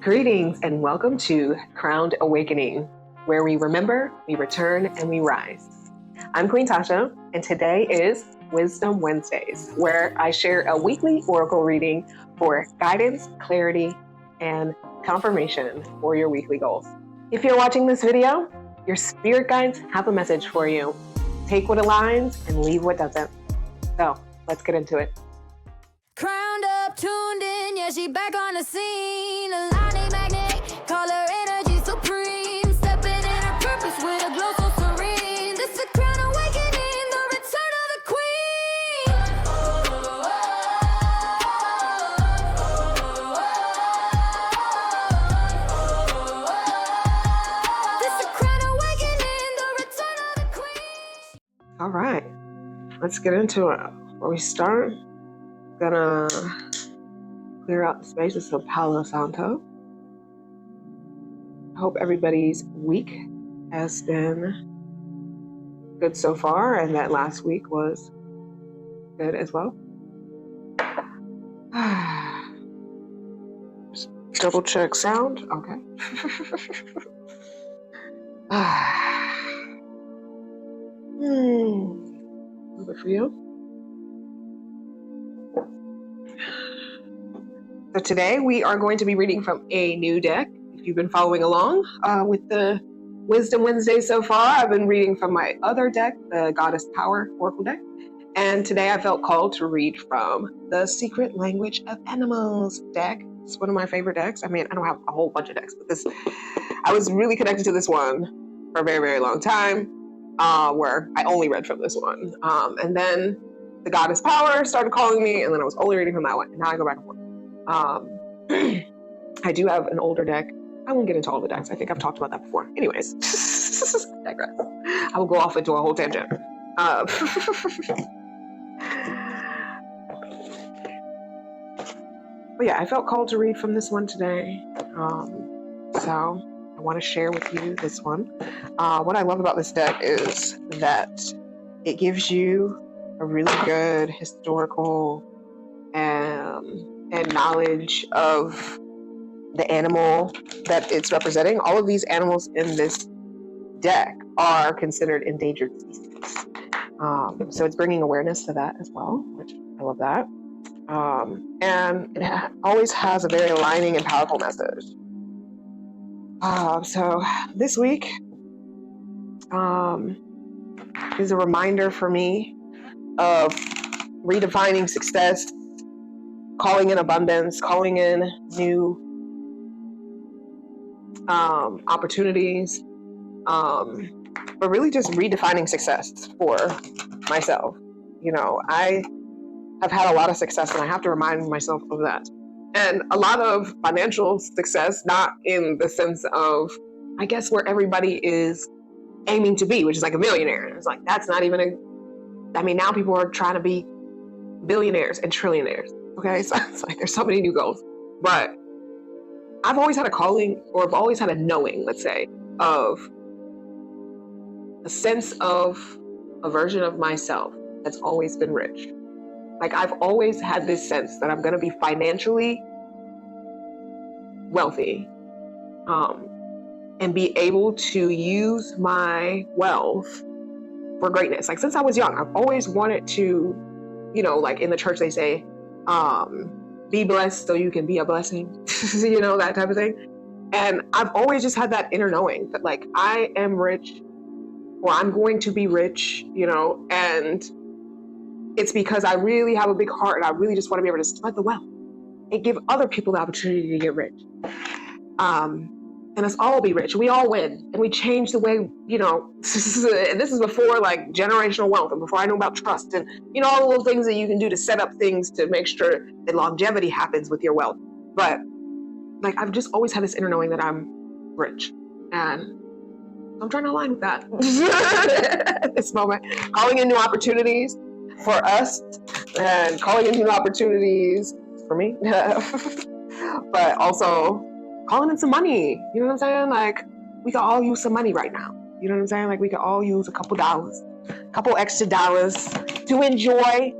Greetings and welcome to Crowned Awakening, where we remember, we return, and we rise. I'm Queen Tasha, and today is Wisdom Wednesdays, where I share a weekly oracle reading for guidance, clarity, and confirmation for your weekly goals. If you're watching this video, your spirit guides have a message for you. Take what aligns and leave what doesn't. So let's get into it. Crowned up, tuned in, yeah, she back on the scene. Aligning magnet, call her energy supreme. Stepping in her purpose with a glow so serene. This is crown awakening, the return of the queen. This is crown awakening, the return of the queen. All right, let's get into it. Before we start, gonna clear out the spaces of Palo Santo. I hope everybody's week has been good so far, and that last week was good as well. Just double check sound. Okay. Good for you. So today we are going to be reading from a new deck. If you've been following along with the Wisdom Wednesday so far, I've been reading from my other deck, the Goddess Power Oracle deck. And today I felt called to read from the Secret Language of Animals deck. It's one of my favorite decks. I mean, I don't have a whole bunch of decks, but I was really connected to this one for a very, very long time, where I only read from this one. And then the Goddess Power started calling me, and then I was only reading from that one. And now I go back and forth. I do have an older deck. I won't get into all the decks. I think I've talked about that before. Anyways, digress. I will go off into a whole tangent. But yeah, I felt called to read from this one today. So I want to share with you this one. What I love about this deck is that it gives you a really good historical and knowledge of the animal that it's representing. All of these animals in this deck are considered endangered species. So it's bringing awareness to that as well, which I love that. And it always has a very aligning and powerful message. So this week is a reminder for me of redefining success, calling in abundance, calling in new opportunities, but really just redefining success for myself. You know, I have had a lot of success, and I have to remind myself of that. And a lot of financial success, not in the sense of, I guess, where everybody is aiming to be, which is like a millionaire. It's like, that's not even now people are trying to be billionaires and trillionaires. Okay, so it's like there's so many new goals. But I've always had a calling, or I've always had a knowing, let's say, of a sense of a version of myself that's always been rich. Like, I've always had this sense that I'm going to be financially wealthy, and be able to use my wealth for greatness. Like, since I was young, I've always wanted to, you know, like in the church they say, be blessed so you can be a blessing, you know, that type of thing. And I've always just had that inner knowing that, like, I am rich, or I'm going to be rich, you know, and it's because I really have a big heart, and I really just want to be able to spread the wealth and give other people the opportunity to get rich. And us all be rich. We all win, and we change the way, you know, and this is before like generational wealth, and before I know about trust, and, you know, all the little things that you can do to set up things to make sure that longevity happens with your wealth. But like, I've just always had this inner knowing that I'm rich, and I'm trying to align with that at this moment. Calling in new opportunities for us, and calling in new opportunities for me, but also calling in some money. You know what I'm saying? Like, we can all use some money right now. You know what I'm saying? Like, we can all use a couple extra dollars to enjoy,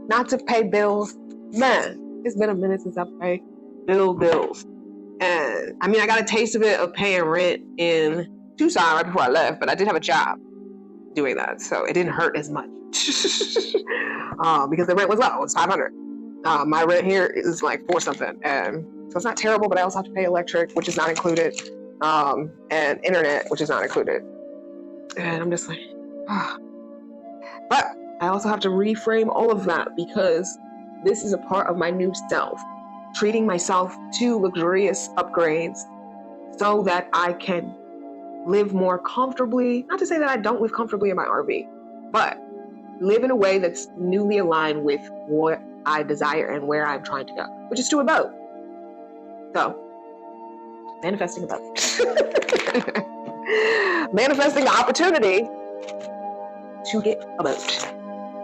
not to pay bills. Man, it's been a minute since I paid bills. And I mean, I got a taste of it of paying rent in Tucson right before I left, but I did have a job doing that, so it didn't hurt as much because the rent was low. It was $500. My rent here is like $4 something, and so it's not terrible. But I also have to pay electric, which is not included, and internet, which is not included. And I'm just like, ah. But I also have to reframe all of that because this is a part of my new self, treating myself to luxurious upgrades so that I can live more comfortably. Not to say that I don't live comfortably in my RV, but live in a way that's newly aligned with what I desire and where I'm trying to go, which is to a boat. So, manifesting a boat. Manifesting the opportunity to get a boat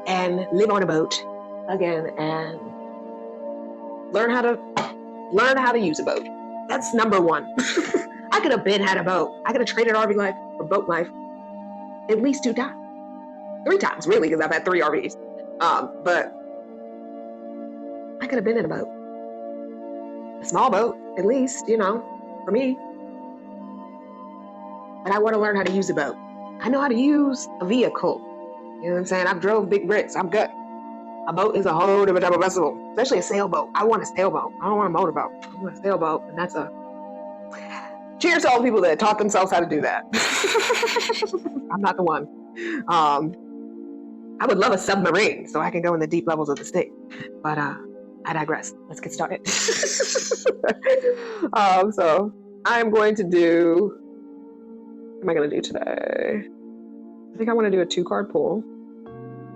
and live on a boat again and learn how to use a boat. That's number one. I could have had a boat. I could have traded RV life for boat life at least 2 times. 3 times, really, because I've had 3 RVs. But I could have been in a boat. A small boat, at least, for me. But I want to learn how to use a boat. I know how to use a vehicle. You know what I'm saying? I've drove big bricks. I'm good. A boat is a whole different type of vessel, especially a sailboat. I want a sailboat. I don't want a motorboat. I want a sailboat, and that's a... Cheers to all the people that taught themselves how to do that. I'm not the one. I would love a submarine so I can go in the deep levels of the state. But I digress. Let's get started. So I'm going to do... What am I going to do today? I think I want to do a 2-card pull.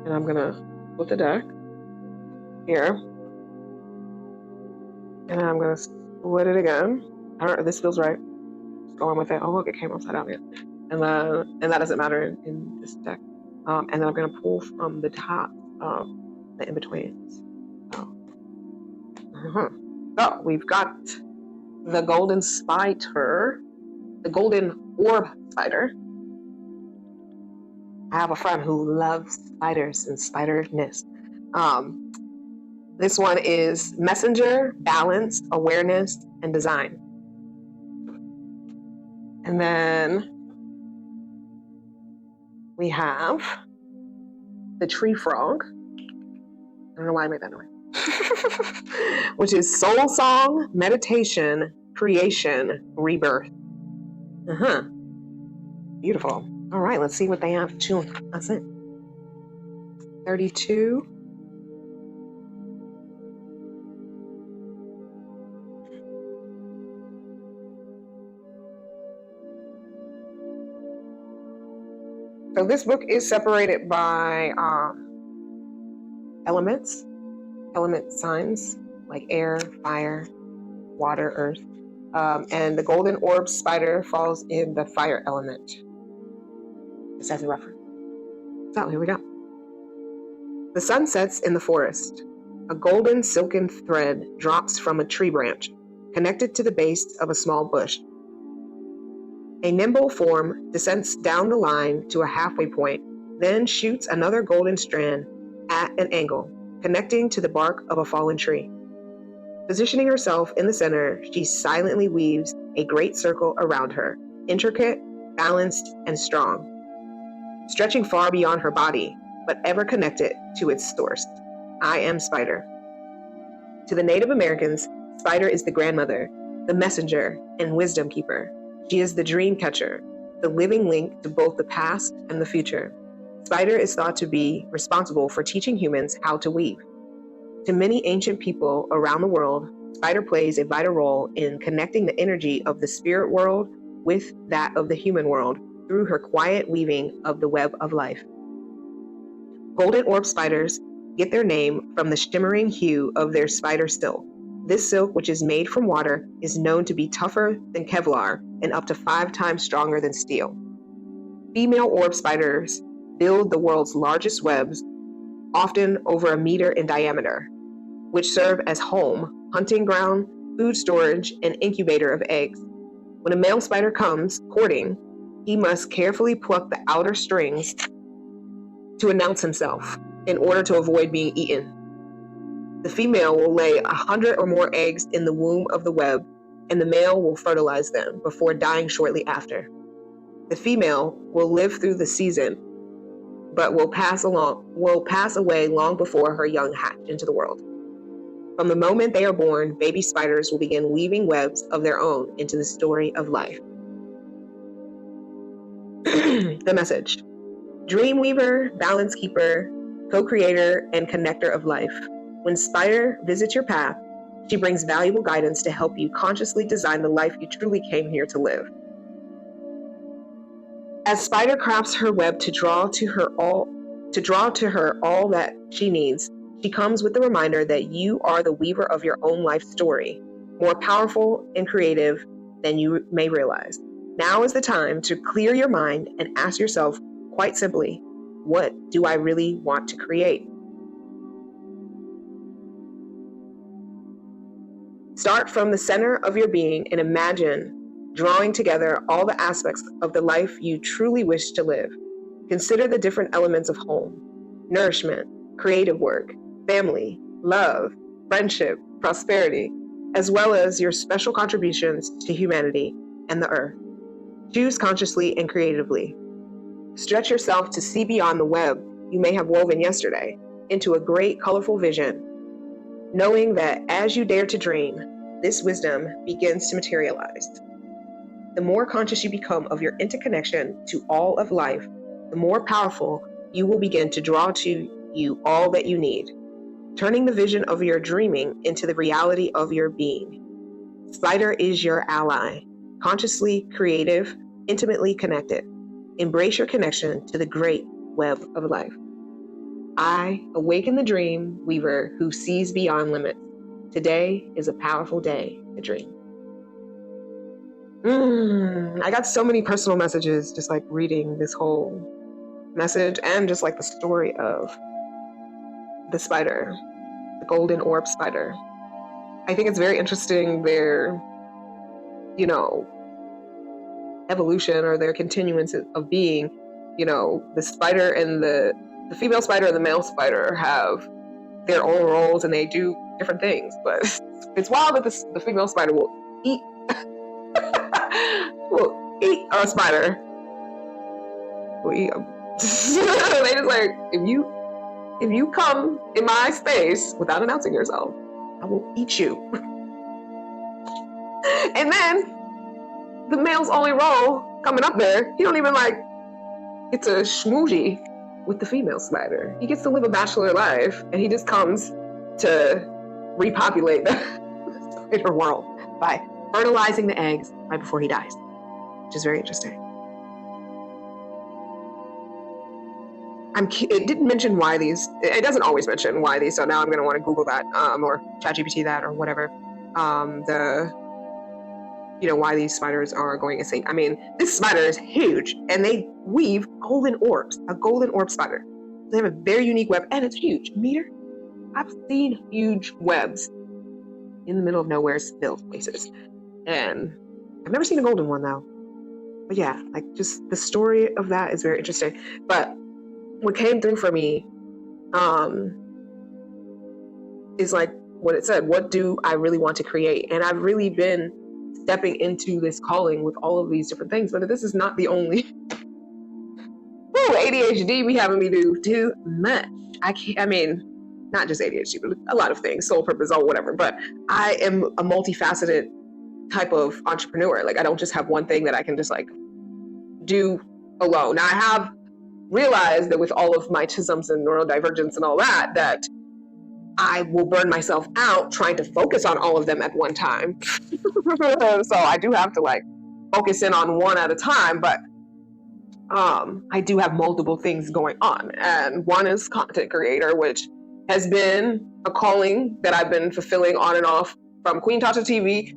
And I'm going to flip the deck here. And then I'm going to split it again. I don't know, this feels right. Just going with it. Oh, look, it came upside down again. And that doesn't matter in this deck. And then I'm going to pull from the top of the in-betweens. So we've got the golden spider, the golden orb spider. I have a friend who loves spiders and spiderness. This one is messenger, balance, awareness, and design. And then we have the tree frog. I don't know why I made that noise. Which is soul song, meditation, creation, rebirth. Beautiful. All right, let's see what they have to tune. That's it. 32. So this book is separated by elements, element signs like air, fire, water, earth. And the golden orb spider falls in the fire element. This has a reference. So here we go. The sun sets in the forest. A golden silken thread drops from a tree branch, connected to the base of a small bush. A nimble form descends down the line to a halfway point, then shoots another golden strand at an angle, connecting to the bark of a fallen tree. Positioning herself in the center, she silently weaves a great circle around her, intricate, balanced, and strong, stretching far beyond her body, but ever connected to its source. I am Spider. To the Native Americans, Spider is the grandmother, the messenger, and wisdom keeper. She is the dream catcher, the living link to both the past and the future. Spider is thought to be responsible for teaching humans how to weave. To many ancient people around the world, Spider plays a vital role in connecting the energy of the spirit world with that of the human world through her quiet weaving of the web of life. Golden orb spiders get their name from the shimmering hue of their spider silk. This silk, which is made from water, is known to be tougher than Kevlar and up to 5 times stronger than steel. Female orb spiders build the world's largest webs, often over 1 meter in diameter, which serve as home, hunting ground, food storage, and incubator of eggs. When a male spider comes courting, he must carefully pluck the outer strings to announce himself in order to avoid being eaten. The female will lay 100 or more eggs in the womb of the web, and the male will fertilize them before dying shortly after. The female will live through the season, but will pass away long before her young hatch into the world. From the moment they are born, baby spiders will begin weaving webs of their own into the story of life. The message: Dreamweaver, balance keeper, co-creator, and connector of life. When Spider visits your path, she brings valuable guidance to help you consciously design the life you truly came here to live. As Spider crafts her web to draw to her all that she needs, she comes with the reminder that you are the weaver of your own life story, more powerful and creative than you may realize. Now is the time to clear your mind and ask yourself, quite simply, what do I really want to create? Start from the center of your being and imagine drawing together all the aspects of the life you truly wish to live. Consider the different elements of home, nourishment, creative work, family, love, friendship, prosperity, as well as your special contributions to humanity and the earth. Choose consciously and creatively. Stretch yourself to see beyond the web you may have woven yesterday into a great, colorful vision, knowing that as you dare to dream, this wisdom begins to materialize. The more conscious you become of your interconnection to all of life, the more powerful you will begin to draw to you all that you need, turning the vision of your dreaming into the reality of your being. Spider is your ally, consciously creative, intimately connected. Embrace your connection to the great web of life. I awaken the dream weaver who sees beyond limits. Today is a powerful day to dream. I got so many personal messages just like reading this whole message and just like the story of the spider, the golden orb spider. I think it's very interesting their, evolution or their continuance of being. The spider and the female spider and the male spider have their own roles and they do different things. But it's wild that the female spider will eat a spider. Will eat them. They just like, if you come in my space without announcing yourself, I will eat you. And then the male's only role coming up there, he don't even get to schmoozy with the female spider. He gets to live a bachelor life and he just comes to repopulate the spider world by fertilizing the eggs right before he dies, which is very interesting. It didn't mention why these, it doesn't always mention why these, so now I'm going to want to Google that or ChatGPT that or whatever. Why these spiders are going insane. I mean, this spider is huge and they weave golden orbs, a golden orb spider. They have a very unique web and it's huge. Meter? I've seen huge webs in the middle of nowhere, still places. And I've never seen a golden one though. But yeah, just the story of that is very interesting. But what came through for me is what it said, what do I really want to create? And I've really been stepping into this calling with all of these different things, but this is not the only ADHD be having me do too much. Not just ADHD, but a lot of things, soul purpose or whatever, but I am a multifaceted type of entrepreneur. I don't just have one thing that I can just do alone. Now I have realized that with all of my tisms and neurodivergence and all that I will burn myself out trying to focus on all of them at one time. So I do have to focus in on one at a time, but I do have multiple things going on. And one is content creator, which has been a calling that I've been fulfilling on and off from Queen Tasha TV,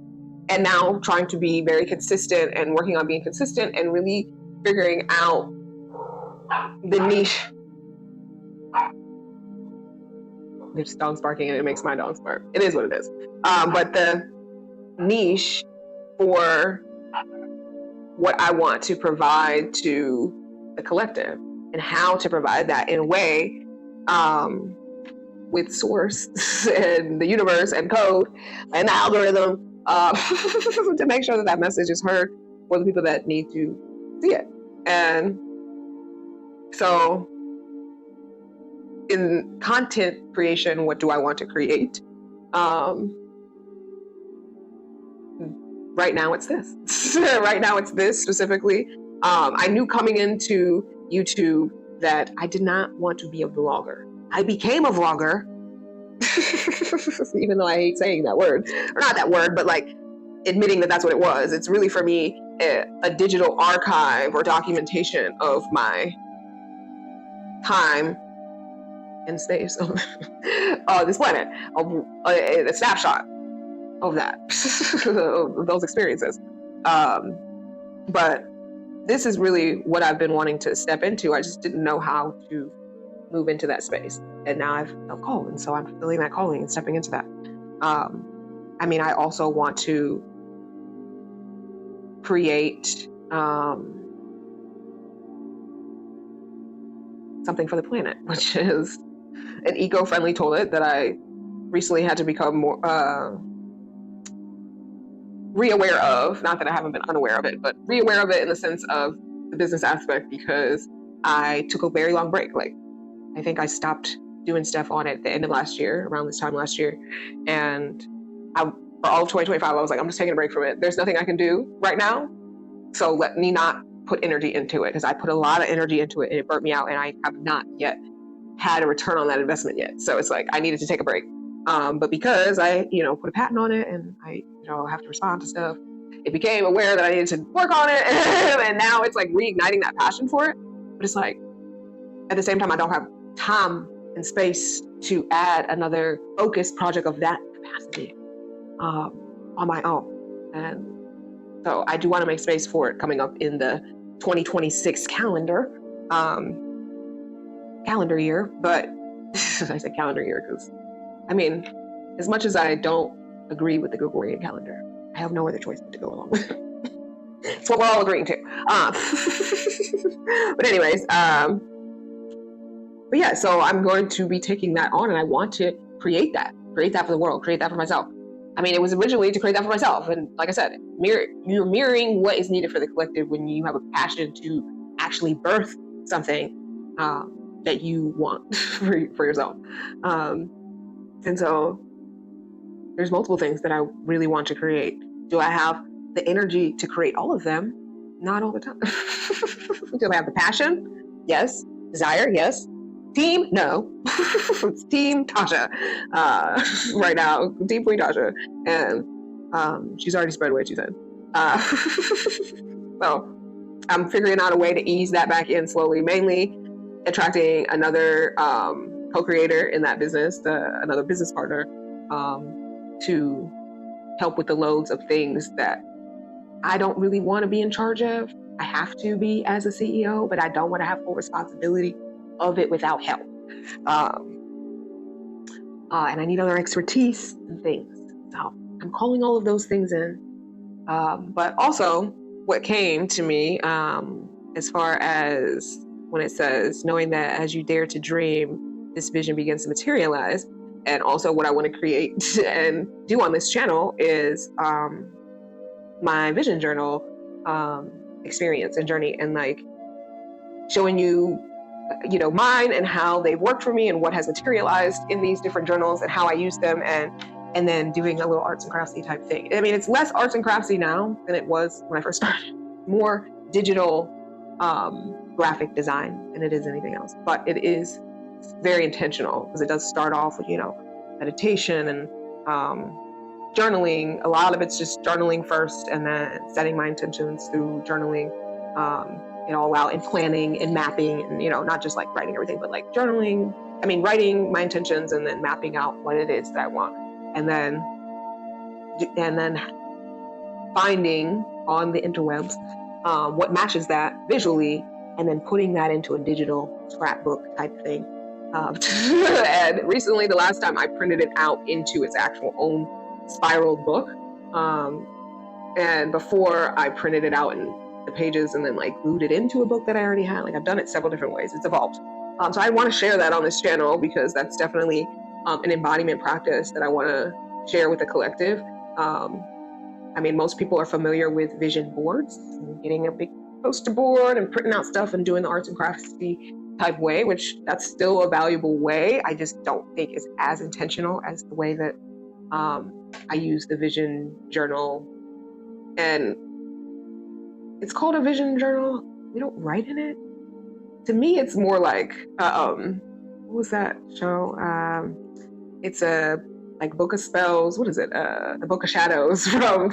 and now trying to be very consistent and working on being consistent and really figuring out the niche. There's dogs barking and it makes my dogs bark. It is what it is. But the niche for what I want to provide to the collective and how to provide that in a way with source and the universe and code and the algorithm to make sure that message is heard for the people that need to see it. And so in content creation, what do I want to create? Right now it's this. Right now it's this specifically. I knew coming into YouTube that I did not want to be a vlogger. I became a vlogger, even though I hate saying that word, or not that word, but like admitting that that's what it was. It's really for me a digital archive or documentation of my time and space on this planet, a snapshot of that, of those experiences. But this is really what I've been wanting to step into. I just didn't know how to move into that space. And now I've felt called, and so I'm fulfilling that calling and stepping into that. I mean, I also want to create something for the planet, which is an eco-friendly toilet that I recently had to become more re-aware of. Not that I haven't been unaware of it, but re-aware of it in the sense of the business aspect, because I took a very long break. Like, I think I stopped doing stuff on it at the end of last year, around this time last year. And for all of 2025, I was like, I'm just taking a break from it. There's nothing I can do right now. So let me not put energy into it, because I put a lot of energy into it and it burnt me out, and I have not yet had a return on that investment yet. So it's like, I needed to take a break. But because I, put a patent on it and I, have to respond to stuff, it became aware that I needed to work on it. And now it's like reigniting that passion for it. But it's like, at the same time, I don't have time and space to add another focused project of that capacity on my own. And so I do want to make space for it coming up in the 2026 calendar year. But I said calendar year because, I mean, as much as I don't agree with the Gregorian calendar, I have no other choice but to go along with it. It's what we're all agreeing to. But anyways, but yeah, so I'm going to be taking that on, and I want to create that for the world, create that for myself. I mean, it was originally to create that for myself. And like I said, you're mirroring what is needed for the collective when you have a passion to actually birth something that you want for yourself. And so there's multiple things that I really want to create. Do I have the energy to create all of them? Not all the time. Do I have the passion? Yes. Desire? Yes. Team? No. It's Team Tasha right now. Team Queen Tasha. And she's already spread way too thin. So I'm figuring out a way to ease that back in slowly, mainly attracting another co-creator in that business, another business partner, to help with the loads of things that I don't really want to be in charge of. I have to be as a CEO, but I don't want to have full responsibility of it without help. And I need other expertise and things. So I'm calling all of those things in. But also what came to me as far as when it says, knowing that as you dare to dream, this vision begins to materialize. And also what I want to create and do on this channel is my vision journal experience and journey, and like showing you, mine and how they've worked for me and what has materialized in these different journals and how I use them, and then doing a little arts and craftsy type thing. I mean, it's less arts and craftsy now than it was when I first started. More digital graphic design than it is anything else. But it is very intentional because it does start off with, meditation and journaling. A lot of it's just journaling first and then setting my intentions through journaling, all out, and planning and mapping, and, not just like writing everything, but like journaling. I mean, writing my intentions and then mapping out what it is that I want. And then finding on the interwebs what matches that visually, and then putting that into a digital scrapbook type thing. And recently, the last time I printed it out into its actual own spiraled book. And before I printed it out in the pages and then like glued it into a book that I already had. Like, I've done it several different ways. It's evolved. So I want to share that on this channel because that's definitely an embodiment practice that I want to share with the collective. I mean, most people are familiar with vision boards, getting a big poster board and printing out stuff and doing the arts and craftsy type way, which that's still a valuable way. I just don't think it's as intentional as the way that I use the vision journal. And it's called a vision journal. We don't write in it. To me, it's more like, what was that show? It's a like Book of Spells. What is it? The Book of Shadows from,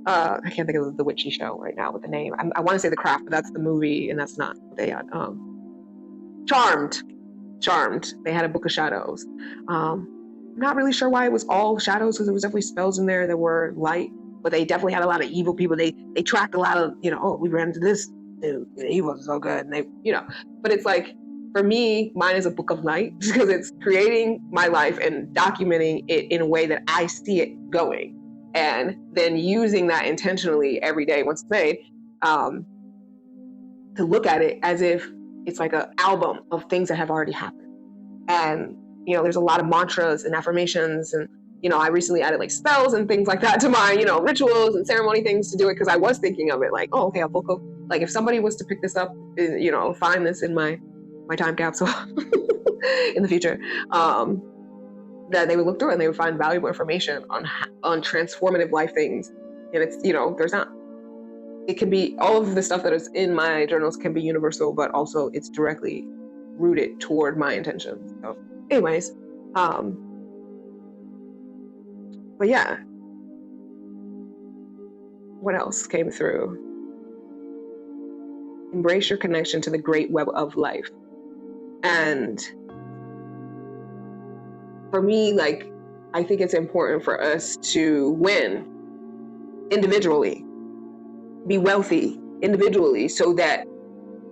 I can't think of the witchy show right now with the name. I want to say The Craft, but that's the movie, and that's not what they had. Charmed. They had a Book of Shadows. Not really sure why it was all shadows, because there was definitely spells in there that were light, but they definitely had a lot of evil people. They tracked a lot of, oh, we ran into this dude, he wasn't so good, and they, but it's like, for me, mine is a book of light, because it's creating my life and documenting it in a way that I see it going, and then using that intentionally every day once it's made, to look at it as if it's like an album of things that have already happened. And there's a lot of mantras and affirmations, and I recently added like spells and things like that to my rituals and ceremony things to do it, because I was thinking of it like, oh, okay, a book of, like, if somebody was to pick this up, find this in my time capsule in the future, that they would look through and they would find valuable information on transformative life things. And it's, there's not, it can be, all of the stuff that is in my journals can be universal, but also it's directly rooted toward my intentions. So anyways, but yeah, what else came through? Embrace your connection to the great web of life. And for me, like, I think it's important for us to win individually, be wealthy individually, so that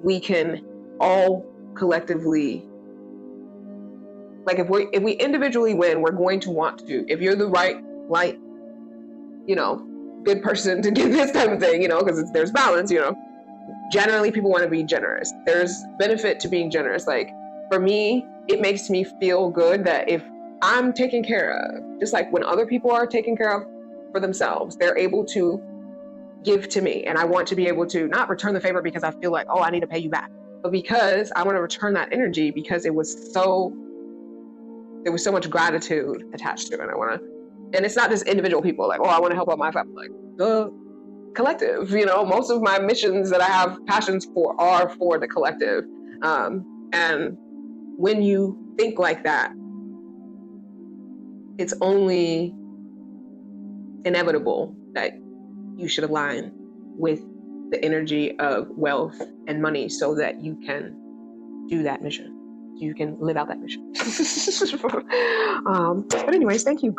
we can all collectively, like, if we individually win, we're going to want to, if you're the right, light, good person to get this type of thing, because there's balance, generally people want to be generous. There's benefit to being generous. Like, for me, it makes me feel good that if I'm taken care of, just like when other people are taken care of for themselves, they're able to give to me. And I want to be able to not return the favor because I feel like, oh, I need to pay you back, but because I want to return that energy, because there was so much gratitude attached to it. And it's not just individual people, like, oh, I want to help out my family, like, the collective, most of my missions that I have passions for are for the collective. And when you think like that, it's only inevitable that you should align with the energy of wealth and money, so that you can do that mission. You can live out that mission. But anyways, thank you,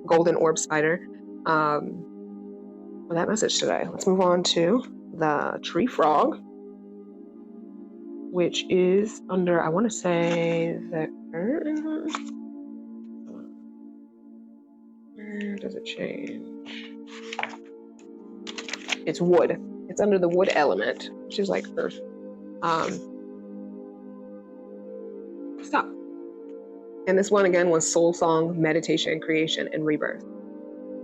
Golden Orb Spider, for that message today. Let's move on to the tree frog, which is under, I want to say that, where does it change? It's wood. It's under the wood element, which is like earth. Stop. And this one again was soul song, meditation, creation, and rebirth.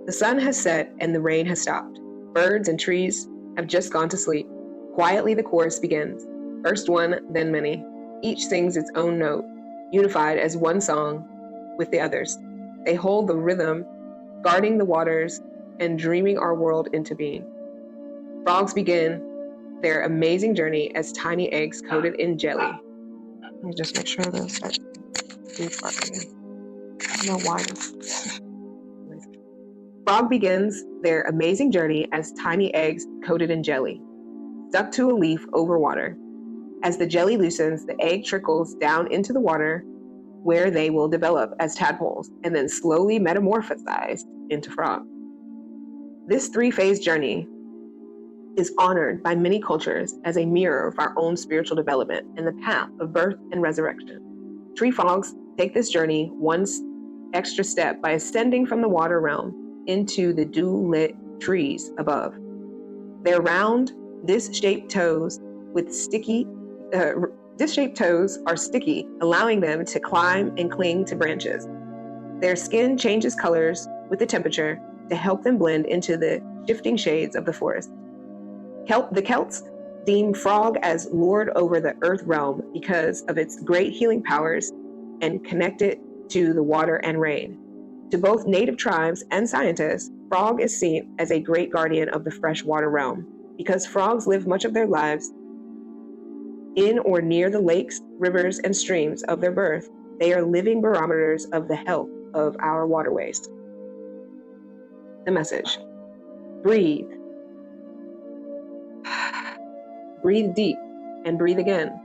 The sun has set and the rain has stopped. Birds and trees have just gone to sleep. Quietly the chorus begins. First one, then many. Each sings its own note, unified as one song with the others. They hold the rhythm, guarding the waters and dreaming our world into being. Frogs begin their amazing journey as tiny eggs coated in jelly. Let me just make sure this. I don't know why this. Frog begins their amazing journey as tiny eggs coated in jelly, stuck to a leaf over water. As the jelly loosens, the egg trickles down into the water, where they will develop as tadpoles and then slowly metamorphosize into frogs. This 3-phase journey is honored by many cultures as a mirror of our own spiritual development and the path of birth and resurrection. Tree frogs take this journey one extra step by ascending from the water realm into the dew-lit trees above. Their round, disc-shaped toes are sticky, allowing them to climb and cling to branches. Their skin changes colors with the temperature, to help them blend into the shifting shades of the forest. The Celts deem Frog as lord over the earth realm because of its great healing powers and connect it to the water and rain. To both native tribes and scientists, Frog is seen as a great guardian of the freshwater realm because frogs live much of their lives in or near the lakes, rivers, and streams of their birth. They are living barometers of the health of our waterways. The message: breathe. Breathe deep and breathe again.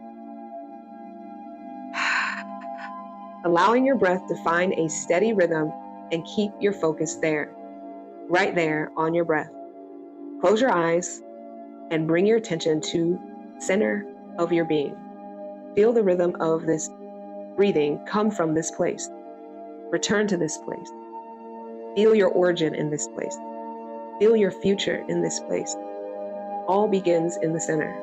Allowing your breath to find a steady rhythm and keep your focus there, right there on your breath. Close your eyes and bring your attention to the center of your being. Feel the rhythm of this breathing come from this place. Return to this place. Feel your origin in this place. Feel your future in this place. All begins in the center.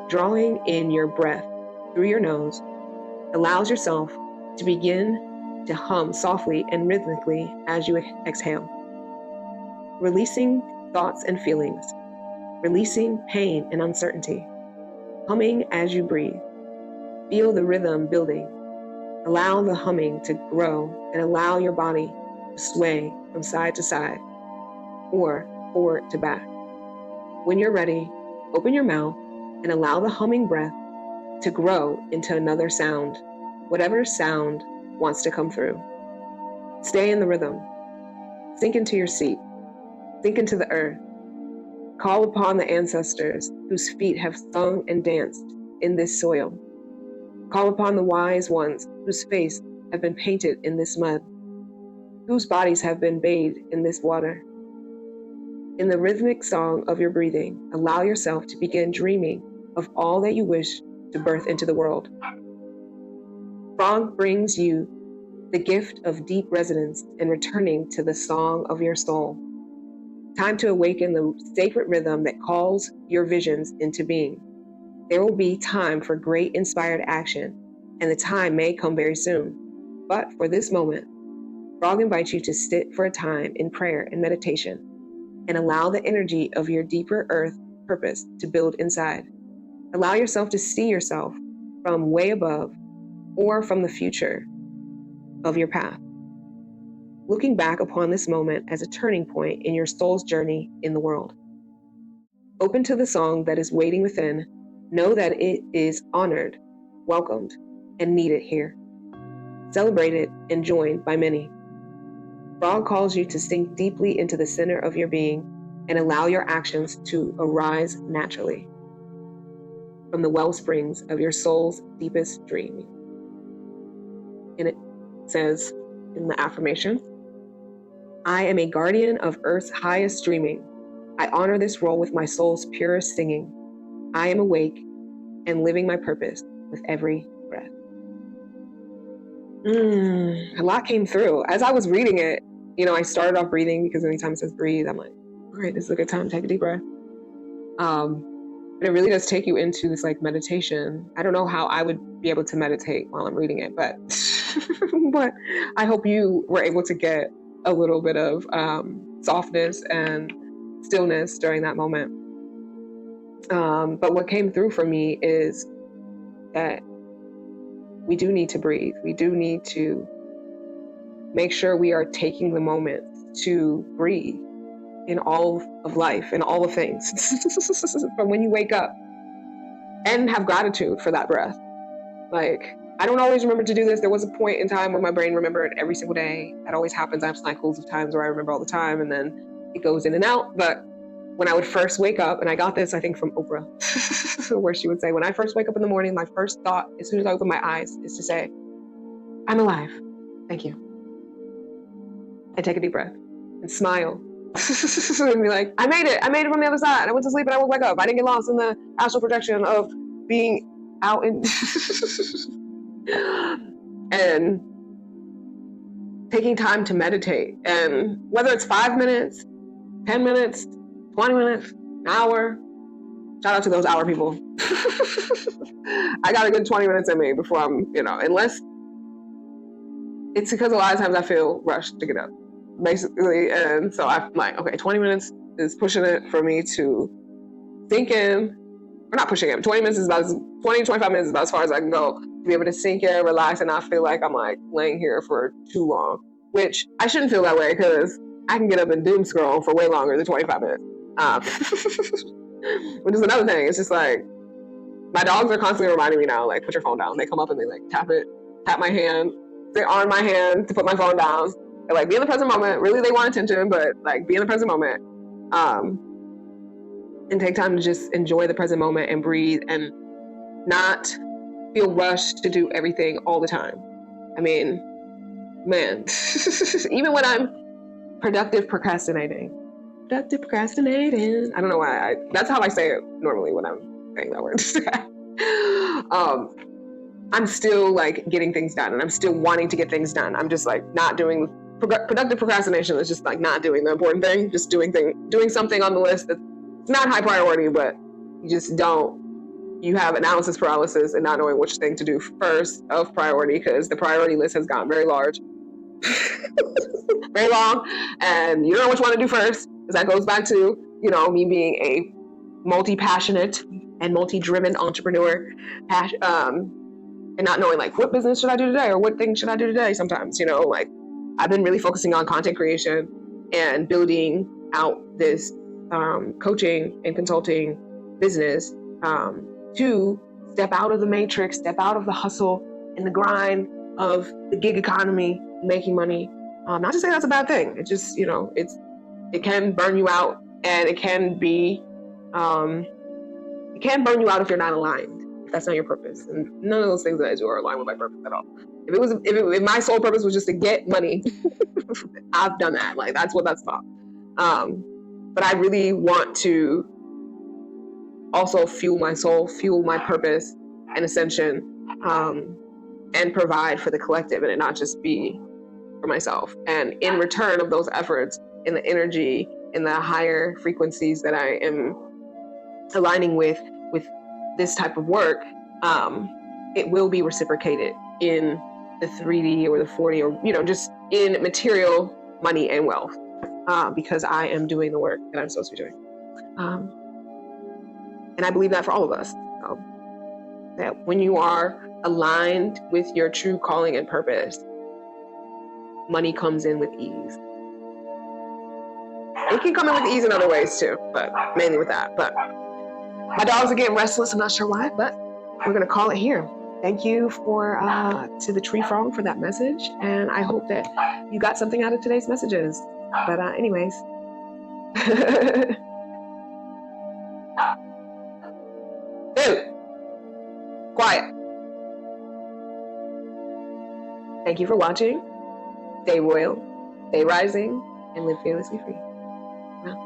Drawing in your breath through your nose allows yourself to begin to hum softly and rhythmically as you exhale. Releasing thoughts and feelings. Releasing pain and uncertainty. Humming as you breathe. Feel the rhythm building. Allow the humming to grow and allow your body to sway from side to side or forward to back. When you're ready, open your mouth and allow the humming breath to grow into another sound, whatever sound wants to come through. Stay in the rhythm. Sink into your seat. Sink into the earth. Call upon the ancestors whose feet have sung and danced in this soil. Call upon the wise ones whose face have been painted in this mud, whose bodies have been bathed in this water. In the rhythmic song of your breathing, allow yourself to begin dreaming of all that you wish to birth into the world. Frog brings you the gift of deep resonance and returning to the song of your soul. Time to awaken the sacred rhythm that calls your visions into being. There will be time for great inspired action, and the time may come very soon. But for this moment, Frog invites you to sit for a time in prayer and meditation and allow the energy of your deeper earth purpose to build inside. Allow yourself to see yourself from way above or from the future of your path. Looking back upon this moment as a turning point in your soul's journey in the world. Open to the song that is waiting within. Know that it is honored, welcomed, and needed here. Celebrated and joined by many. Frog calls you to sink deeply into the center of your being and allow your actions to arise naturally from the well springs of your soul's deepest dreaming. And it says in the affirmation, I am a guardian of Earth's highest dreaming. I honor this role with my soul's purest singing. I am awake and living my purpose with every breath. A lot came through. As I was reading it, I started off breathing because anytime it says breathe, I'm like, all right, this is a good time. Take a deep breath. But it really does take you into this like meditation. I don't know how I would be able to meditate while I'm reading it, but but I hope you were able to get a little bit of softness and stillness during that moment. But what came through for me is that we do need to breathe. We do need to make sure we are taking the moment to breathe in all of life, in all of things. From when you wake up, and have gratitude for that breath. Like, I don't always remember to do this. There was a point in time when my brain remembered every single day. That always happens. I have cycles of times where I remember all the time, and then it goes in and out. But when I would first wake up, and I got this, I think, from Oprah, where she would say, when I first wake up in the morning, my first thought, as soon as I open my eyes, is to say, I'm alive. Thank you. And take a deep breath and smile. And be like, I made it from the other side. I went to sleep and I woke back up. I didn't get lost in the astral projection of being out in and taking time to meditate. And whether it's 5 minutes, 10 minutes, 20 minutes, an hour, shout out to those hour people. I got a good 20 minutes in me before I'm, unless it's because a lot of times I feel rushed to get up. basically. And so I'm like, okay, 20 minutes is pushing it for me to sink in. We're not pushing it. 20 minutes is about 25 minutes is about as far as I can go to be able to sink in, relax, and not feel like I'm like laying here for too long. Which I shouldn't feel that way because I can get up and doom scroll for way longer than 25 minutes. Which is another thing. It's just like my dogs are constantly reminding me now, like, put your phone down. They come up and they like tap my hand, they on my hand to put my phone down. They're like, be in the present moment. Really, they want attention, but like, be in the present moment. And take time to just enjoy the present moment and breathe and not feel rushed to do everything all the time. I mean, man, even when I'm productive procrastinating. I don't know why. That's how I say it normally when I'm saying that word. I'm still like getting things done, and I'm still wanting to get things done. I'm just like not doing productive procrastination. Is just like not doing the important thing. Just doing something on the list that's not high priority, but you just don't. You have analysis paralysis and not knowing which thing to do first of priority because the priority list has gotten very large. Very long, and you don't know which one to do first, because that goes back to, you know, me being a multi-passionate and multi-driven entrepreneur, and not knowing like what business should I do today or what thing should I do today. Sometimes, you know, like I've been really focusing on content creation and building out this coaching and consulting business to step out of the matrix, step out of the hustle and the grind of the gig economy, making money. Not to say that's a bad thing. It just, you know, it can burn you out, and it can burn you out if you're not aligned. If that's not your purpose, and none of those things that I do are aligned with my purpose at all. If my sole purpose was just to get money, I've done that. Like that's what that's about. But I really want to also fuel my soul, fuel my purpose and ascension, and provide for the collective, and it not just be for myself. And in return of those efforts, in the energy, in the higher frequencies that I am aligning with this type of work, it will be reciprocated in the 3D or the 4D, or, you know, just in material money and wealth, because I am doing the work that I'm supposed to be doing. And I believe that for all of us, that when you are aligned with your true calling and purpose, money comes in with ease. It can come in with ease in other ways too, but mainly with that. But my dogs are getting restless. I'm not sure why, but we're going to call it here. Thank you to the tree frog for that message. And I hope that you got something out of today's messages. But anyways. Dude, quiet. Thank you for watching. Stay royal, stay rising, and live fearlessly free. Well.